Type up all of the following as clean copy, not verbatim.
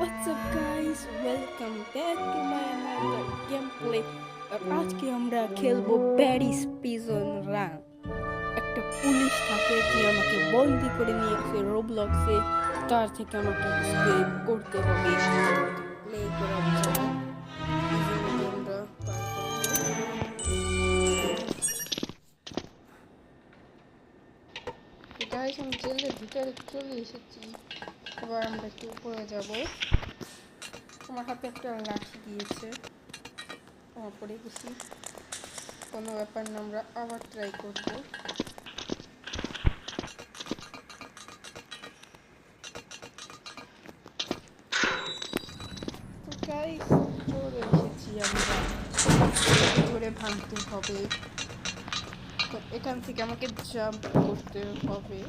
What's up guys? Welcome back to my another gameplay. আর আজকে আমরা খেলবো ব্যারিস প্রিজন রান। একটা পুলিশ থাকে যে আমাকে বন্দি করে নিয়ে আসে রোবলক্সে, তার থেকে আমাকে এসকেপ করতে হবে। প্লে করার জন্য ইজিলি আমরা পার করবো। গাইস, আমি জেলের ভিতরে চলে এসেছি। এবার আমরা একটু উপরে যাবো। আমার হাতে একটা লাঠি দিয়েছে, আমার পড়ে গেছি। কোনো ব্যাপার না, আমরা আবার ট্রাই করব। তো গাইস, চলে এসেছি আমরা। ধরে ভাঙতে হবে, তো এখান থেকে আমাকে জাম্প করতে হবে।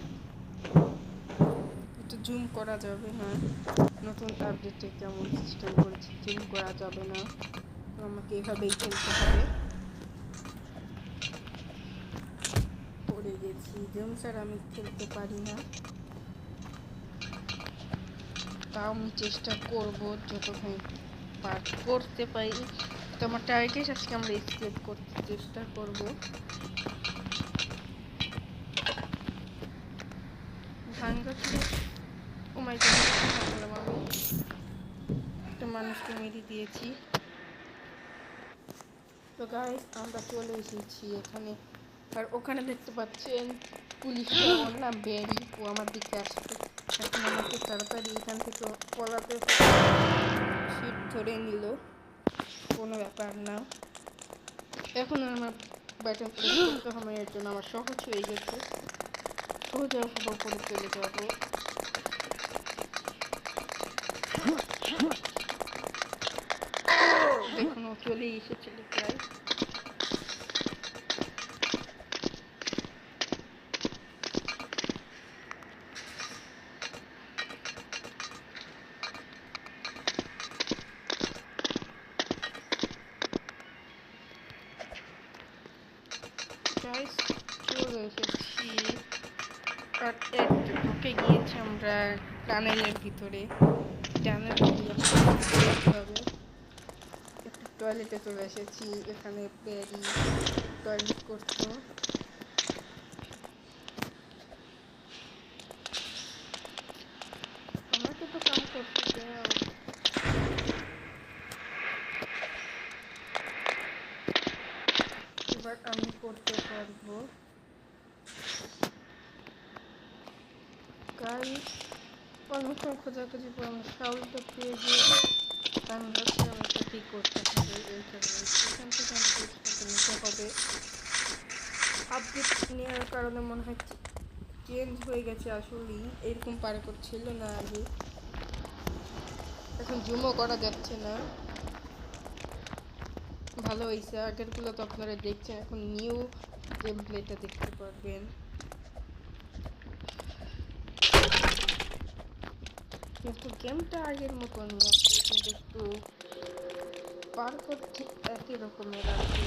একটু জুম করা যাবে না, নতুন আপডেটে কেমন সিস্টেম করেছে, জুম করা যাবে না। তো আমাকে এভাবেই খেলতে হবে। পড়ে গেছি, জুম স্যার আমি খেলতে পারি না, তাও আমি চেষ্টা করবো যতক্ষণ পার করতে পারি। তো আমার টার্গেট আজকে আমরা এসকেপ করতে চেষ্টা করব। ভাঙ্গা ও মাই গড, আমি একটা মানুষকে মেরে দিয়েছি। তো গাইস, আমরা চলে এসেছি এখানে। আর ওখানে দেখতে পাচ্ছেন পুলিশটা, ওর নাম ব্যারি, ও আমার দিকে আসবে। এখন আমাকে তাড়াতাড়ি এখান থেকে পলাতে সিট ধরে নিল, কোনো ব্যাপার না। এখন আমার ব্যাটন প্রেস করতে হবে, এর জন্য আমার সহজ হয়ে গেছে। সোজা উপরে চলে যাব। দেখুন, ও চলে এসেছিল প্রায়। গাইস, চলে এসেছি। আর একটু ঢুকে গিয়েছি আমরা টানেলের ভিতরে। টানেল হবে, একটু টয়লেটে চলে এসেছি। এখানে প্যারি টয়লেট করতো। আমাকে তো কাম করতে দাও। এবার আমি করতে পারবো। গাইস, অনেকক্ষণ খোঁজাখুঁজি করে আমরা শাউলটা পেয়ে গিয়ে আমি ভাবছিলাম এটা ঠিক করতে হবে। এখান থেকে আমাকে নিতে হবে। আপডেট নেওয়ার কারণে মনে হয় চেঞ্জ হয়ে গেছে। আসলেই এরকম পারে করছিল না আগে। এখন জুমও করা যাচ্ছে না। ভালো হয়েছে, আগেরগুলো তো আপনারা দেখছেন, এখন নিউ গেম প্লেটা দেখতে পারবেন। কিন্তু গেমটা আগের মতনই আছে, কিন্তু একটু পার করতে একই রকমের আছে,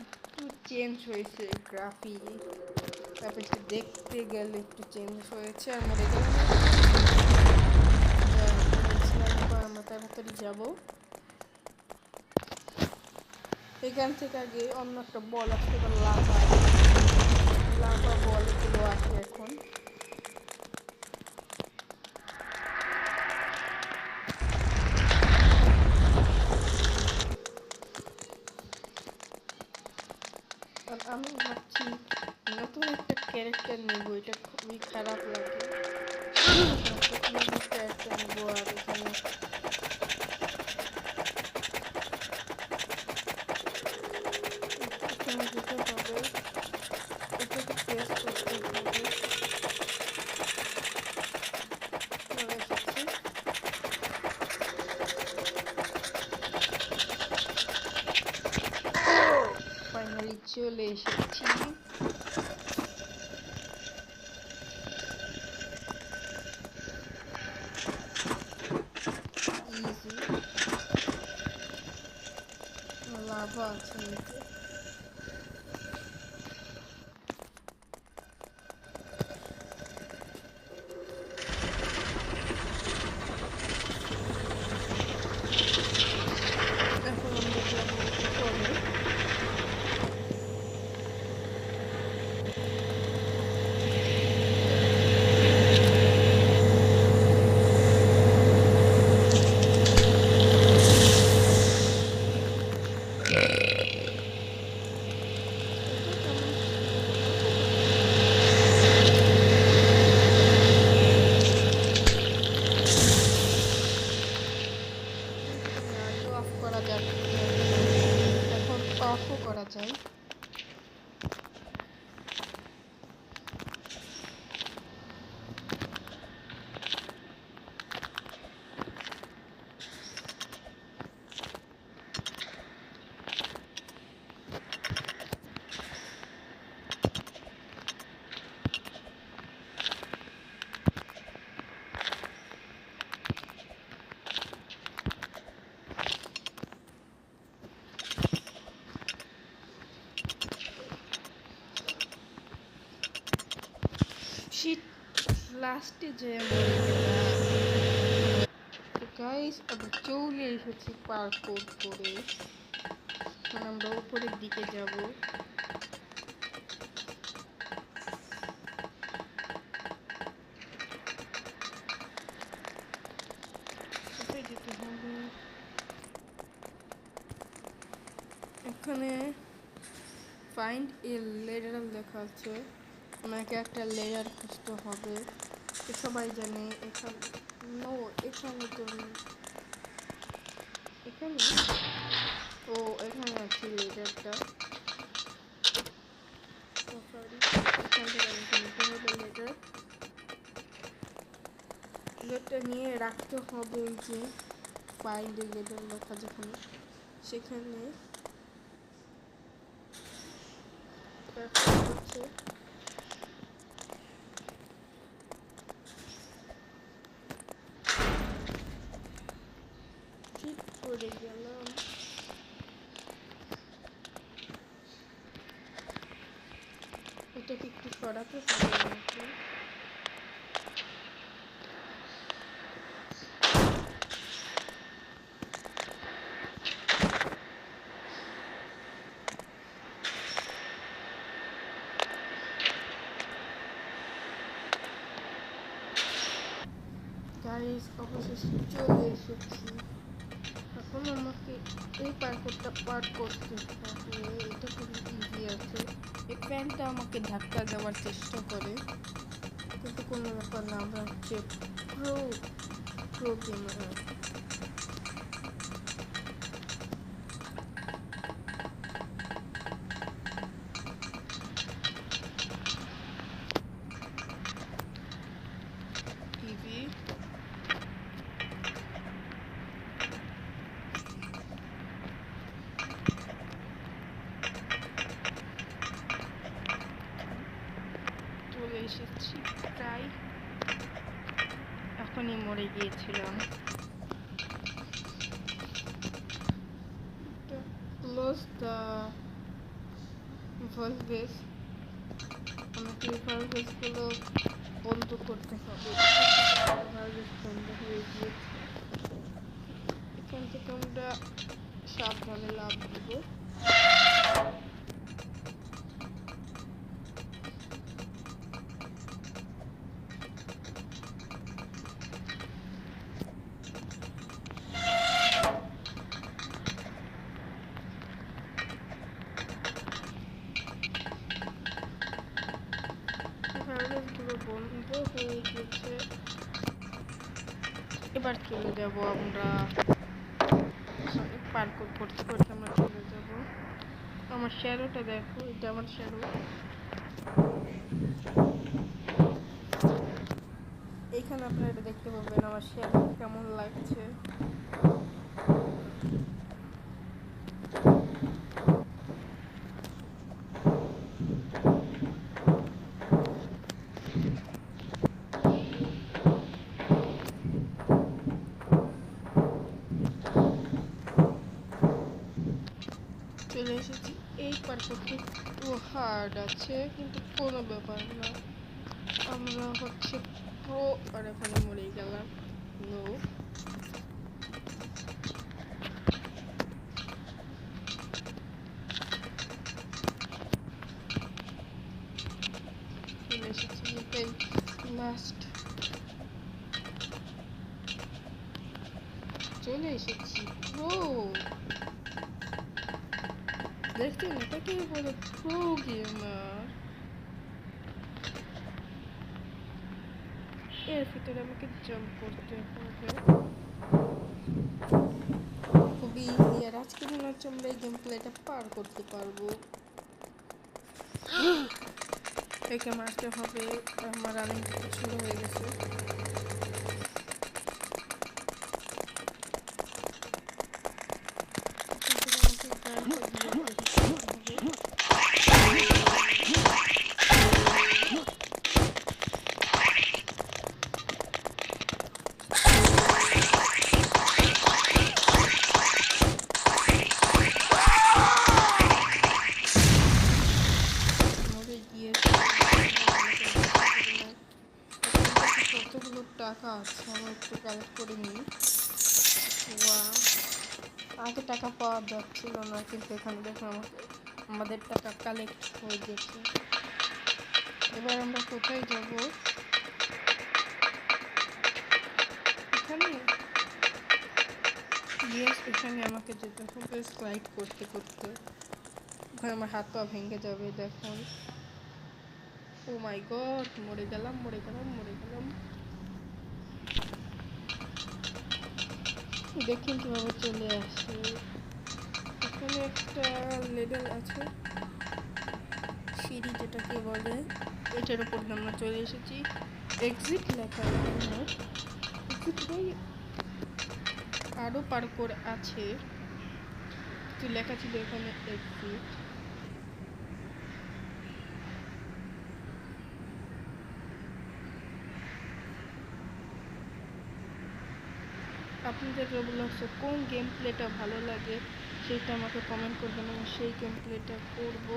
একটু চেঞ্জ হয়েছে গ্রাফিক। তারপর দেখতে গেলে একটু চেঞ্জ হয়েছে। আর মনে করেন আমরা তাড়াতাড়ি যাবো এখান থেকে। আগে অন্য একটা বল আসতে, লাভা লাভা বল এগুলো আসে এখন। আর আমি ভাবছি নতুন একটা ক্যারেক্টার নেবো, এটা খুবই খারাপ লাগে। ক্যারেক্টার নেবো, আর এখানে এখানে যেতে হবে, এটাকে প্রেস করতে হবে। চলে এসেছি। ফাইনালি চলে এসেছি। ইজি লাভা আছে নিচে। শিট, লাস্টে যে গাইস আমরা চলে এসেছি পার্কোর করে। এখন আমরা উপরের দিকে যাব। কোথায় যেতে হবে? এখানে ফাইন্ড এ লেডার লেখা আছে, আমাকে একটা লেডার খুঁজতে হবে। সবাই জানে এখানে নো, এখানে তো এখানে ও এখানে আছে লেডারটা। সরি, এখান থেকে আমাকে নিতে হবে লেডার। লেডারটা নিয়ে রাখতে হবে ওই যে ফাইন্ড এ লেডার লেখা যেখানে, সেখানে হচ্ছে ঠিক করে গেলাম। এটাকে একটু সরাতে পারি আমাকে। গাইস অবশেষে চলে এসেছি। এখন আমাকে এই পার্কটা পার করতে হবে। এটা খুবই ইজি আছে। এই ফ্যানটা আমাকে ধাক্কা দেওয়ার চেষ্টা করে, কিন্তু কোনো ব্যাপার না, আমরা হচ্ছে প্রো প্রো গেমার। টিভি চলে এসেছি প্রায়, এখনই মরে গিয়েছিলাম। ক্লোজ দ্য ভালভেস, আমাকে ভালভেসগুলো বন্ধ করতে হবে। ভালভেস বন্ধ হয়ে গিয়েছে। এখান থেকে আমরা সাবধানে লাভ দিব। ভালভেসগুলো বন্ধ হয়ে গেছে। এবার চলে যাব আমরা, পার্ক করতে করতে আমরা চলে যাব। আমার শ্যাডোটা দেখো, এটা আমার শ্যাডো। এখানে আপনারা এটা দেখতে পাবেন আমার শ্যাডো কেমন লাগছে। চলে এসেছি। এই পার্কটি একটু হার্ড আছে, কিন্তু কোনো ব্যাপার না, আমরা হচ্ছে প্রো। আর এখানে মরে গেলাম। নো, চলে এসেছি, এটাই লাস্ট। চলে এসেছি প্রো। দেখছেন, এটাকে বলে প্রো গেমার। এর ভিতরে আমাকে জাম্প করতে হবে, খুবই ইজি। আর আজকে মনে হচ্ছে আমরা এই গেম প্লেটা পার করতে পারবো। একে মারতে হবে, আমার রানিং শুরু হয়ে গেছে। টাকা আছে, আমি একটু কালেক্ট করে নিই। আগে টাকা পাওয়া যাচ্ছিল না, কিন্তু এখানে দেখো আমাদের টাকা কালেক্ট হয়ে গেছে। এবার আমরা কোথায় যাব? এখানে এখানে আমাকে যেতে হবে স্লাইড করতে করতে। ওখানে আমার হাত পা ভেঙে যাবে। দেখুন, ও মাই গড, মরে গেলাম। দেখুন কিভাবে চলে আসে। এখানে একটা লেভেল আছে, সিঁড়ি যেটাকে বলে, এটার উপর আমরা চলে এসেছি। এক্সিট লেখা এখানে, এক্সিট আরও পার করে আছে, কিছু লেখা ছিল এখানে এক্সিট। আপনাদের রোবলক্সে কোন গেম প্লেটা ভালো লাগে সেটা আমাকে কমেন্ট করবেন, আমি সেই গেম প্লেটা করব।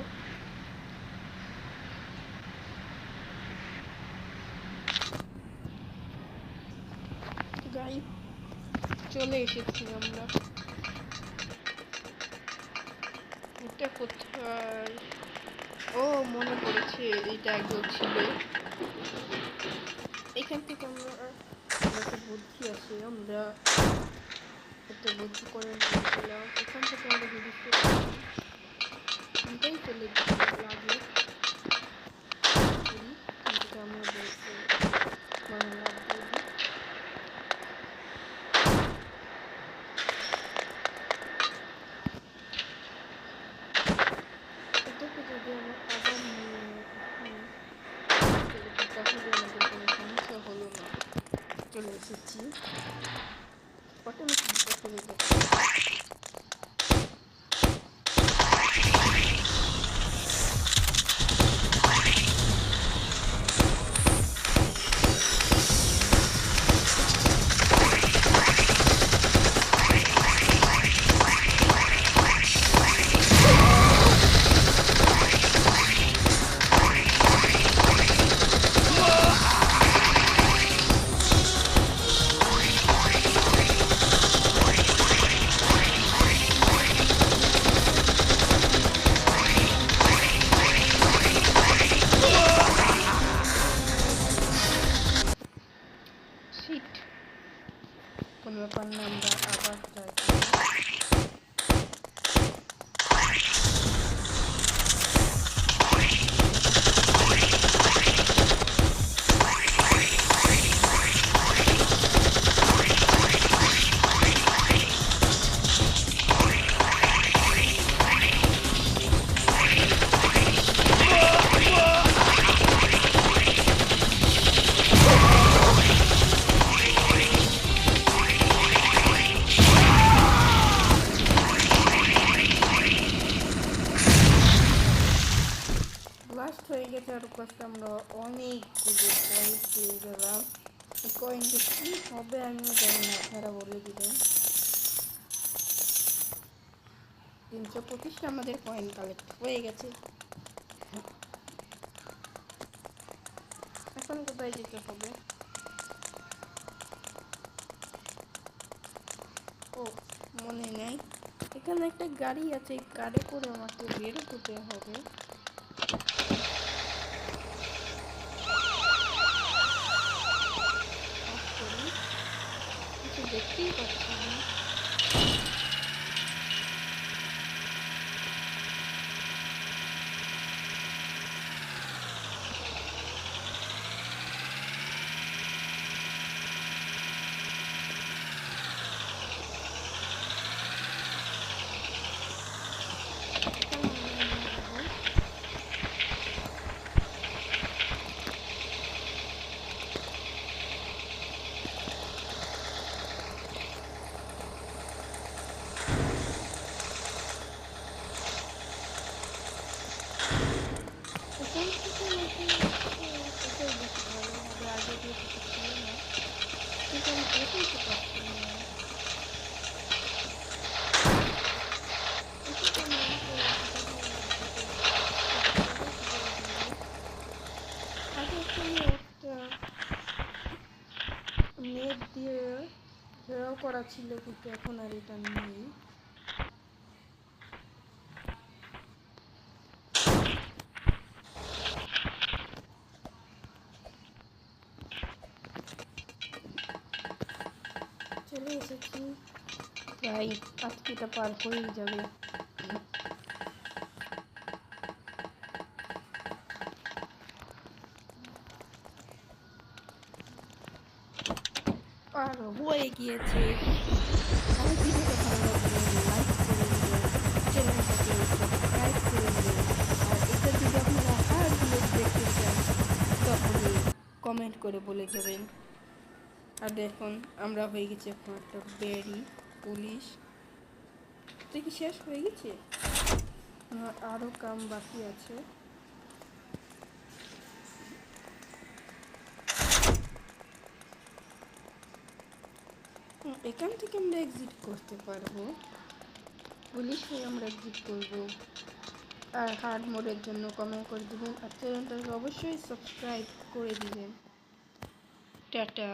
গাই চলে এসেছি আমরা। এটা কোথায়? ও মনে পড়েছে, এটা একদম ছিল। এখান থেকে আমরা একটা বুদ্ধি আছে, আমরা একটা বুদ্ধি করে নিয়েছিলাম। এখান থেকে আমরা যদি এটাই চলে লাগে কিন্তু আমরা বলছি বাংলা বলি। এটাকে যদি আমরা আবার তাহলে আমাদের কোনো সমস্যা হলো না। চলে এসেছি, অটোমেটিক চলে যাচ্ছে। কোনো ব্যাপার না, আমরা আবার ট্রাই করি। লাস্ট হয়ে গেছে, আর প্লাস আমরা অনেকগুলো পয়েন্ট পেয়ে গেলাম। কয়েনটা কী হবে আমিও জানি না, আপনারা বলে দিবেন। 325টা আমাদের কয়েন কালেক্ট হয়ে গেছে। এখন কোথায় যেতে হবে? ও মনে নেই, এখানে একটা গাড়ি আছে, গাড়ি করে আমাকে বের হতে হবে। কিছু দেখতেই পাচ্ছি না। করা ছিল, কিন্তু এখন আর এটা নেই। চলে এসেছি, প্রায় আজকেটা পার হয়েই যাবে। আর হয়ে গিয়েছে। আর ভিডিওটা ভালো লাগলে লাইক করে দিবেন, চ্যানেলটাকে সাবস্ক্রাইব করে দিবেন। আর এটা যদি আপনারা হার্ড মোড দেখতে চান তাহলে কমেন্ট করে বলে যাবেন। আর দেখুন আমরা হয়ে গেছি এখন একটা বেরি পুলিশ। দেখি শেষ হয়ে গেছে, আরও কাম বাকি আছে। এখান থেকে আমরা এক্সিট করতে পারবো, পুলিশ হয়ে আমরা এক্সিট করবো। আর হার্ড মোডের জন্য কমেন্ট করে দিবেন, আর চ্যানেলটাকে অবশ্যই সাবস্ক্রাইব করে দিবেন। টাটা।